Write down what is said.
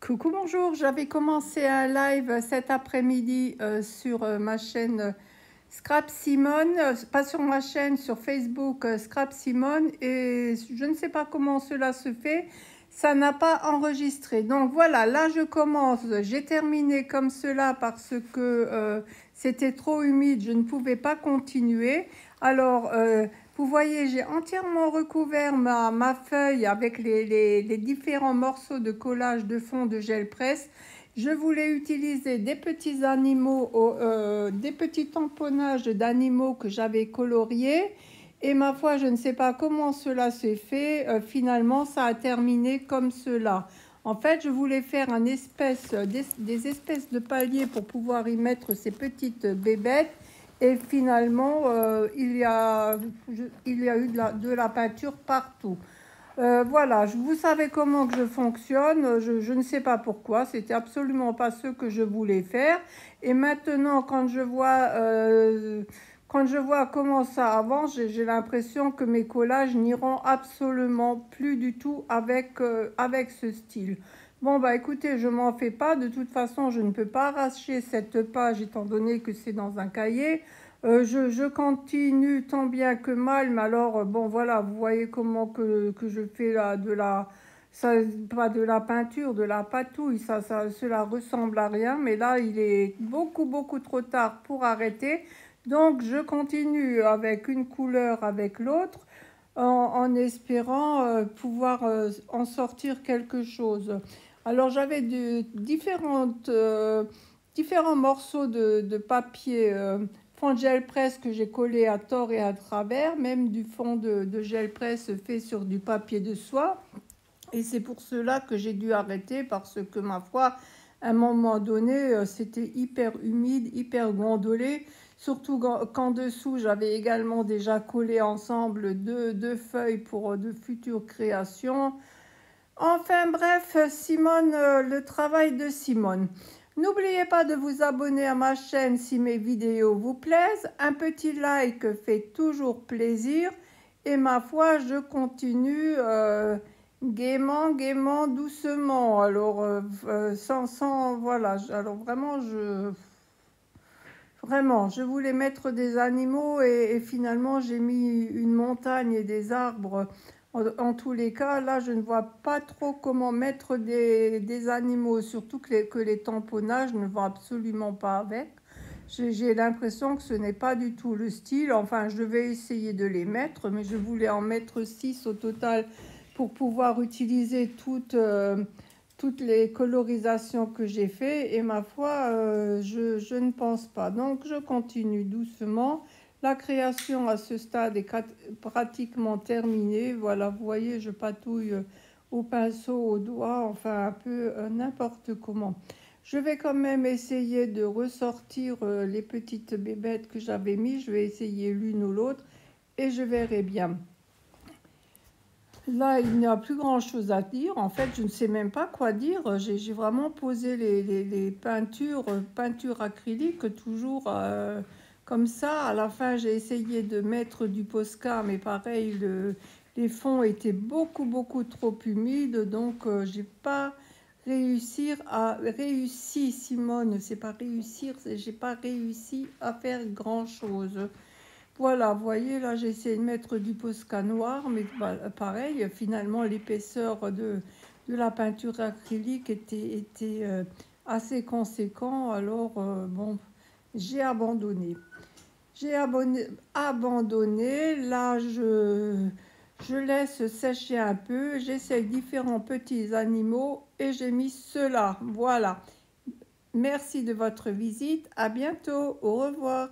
Coucou, bonjour. J'avais commencé un live cet après-midi sur ma chaîne Scrap Simone, pas sur ma chaîne, sur Facebook Scrap Simone, et je ne sais pas comment cela se fait. Ça n'a pas enregistré. Donc voilà, là je commence. J'ai terminé comme cela parce que c'était trop humide, je ne pouvais pas continuer. Alors, vous voyez, j'ai entièrement recouvert ma feuille avec les différents morceaux de collage de fond de gel presse. Je voulais utiliser des petits animaux, des petits tamponnages d'animaux que j'avais coloriés. Et ma foi, je ne sais pas comment cela s'est fait. Finalement, ça a terminé comme cela. En fait, je voulais faire des espèces de paliers pour pouvoir y mettre ces petites bébêtes. Et finalement, il y a eu de la peinture partout. Voilà, vous savez comment que je fonctionne, je ne sais pas pourquoi, c'était absolument pas ce que je voulais faire. Et maintenant, quand je vois comment ça avance, j'ai l'impression que mes collages n'iront absolument plus du tout avec ce style. Bon, bah écoutez, je m'en fais pas, de toute façon, je ne peux pas arracher cette page étant donné que c'est dans un cahier. Je continue tant bien que mal, mais alors, bon, voilà, vous voyez comment que je fais là, ça, pas de la peinture, de la patouille, cela ressemble à rien, mais là, il est beaucoup, beaucoup trop tard pour arrêter. Donc, je continue avec une couleur, avec l'autre, en espérant pouvoir en sortir quelque chose. Alors, j'avais différents morceaux de papier fond de gel presse que j'ai collé à tort et à travers, même du fond de gel presse fait sur du papier de soie. Et c'est pour cela que j'ai dû arrêter parce que, ma foi, à un moment donné, c'était hyper humide, hyper gondolé. Surtout qu'en dessous, j'avais également déjà collé ensemble deux feuilles pour de futures créations. Enfin bref, Simone, le travail de Simone. N'oubliez pas de vous abonner à ma chaîne si mes vidéos vous plaisent. Un petit like fait toujours plaisir. Et ma foi, je continue gaiement, gaiement, doucement. Alors, voilà. Alors vraiment, je voulais mettre des animaux et finalement, j'ai mis une montagne et des arbres. En tous les cas, là, je ne vois pas trop comment mettre des animaux, surtout que les tamponnages ne vont absolument pas avec. J'ai l'impression que ce n'est pas du tout le style. Enfin, je vais essayer de les mettre, mais je voulais en mettre 6 au total pour pouvoir utiliser toutes les colorisations que j'ai fait. Et ma foi, je ne pense pas. Donc, je continue doucement. La création à ce stade est pratiquement terminée. Voilà, vous voyez, je patouille au pinceau, au doigt, enfin un peu n'importe comment. Je vais quand même essayer de ressortir les petites bébêtes que j'avais mis. Je vais essayer l'une ou l'autre et je verrai bien. Là, il n'y a plus grand-chose à dire. En fait, je ne sais même pas quoi dire. J'ai vraiment posé les peintures acryliques, toujours comme ça. À la fin, j'ai essayé de mettre du Posca, mais pareil, les fonds étaient beaucoup, beaucoup trop humides. Donc, j'ai pas réussi, Simone, c'est pas réussir, j'ai pas réussi à faire grand-chose. Voilà, vous voyez, là, j'ai essayé de mettre du Posca noir, mais pareil, finalement, l'épaisseur de la peinture acrylique était assez conséquent. Alors, bon, j'ai abandonné. Abandonné. Là, je laisse sécher un peu. J'essaye différents petits animaux et j'ai mis cela. Voilà. Merci de votre visite. À bientôt. Au revoir.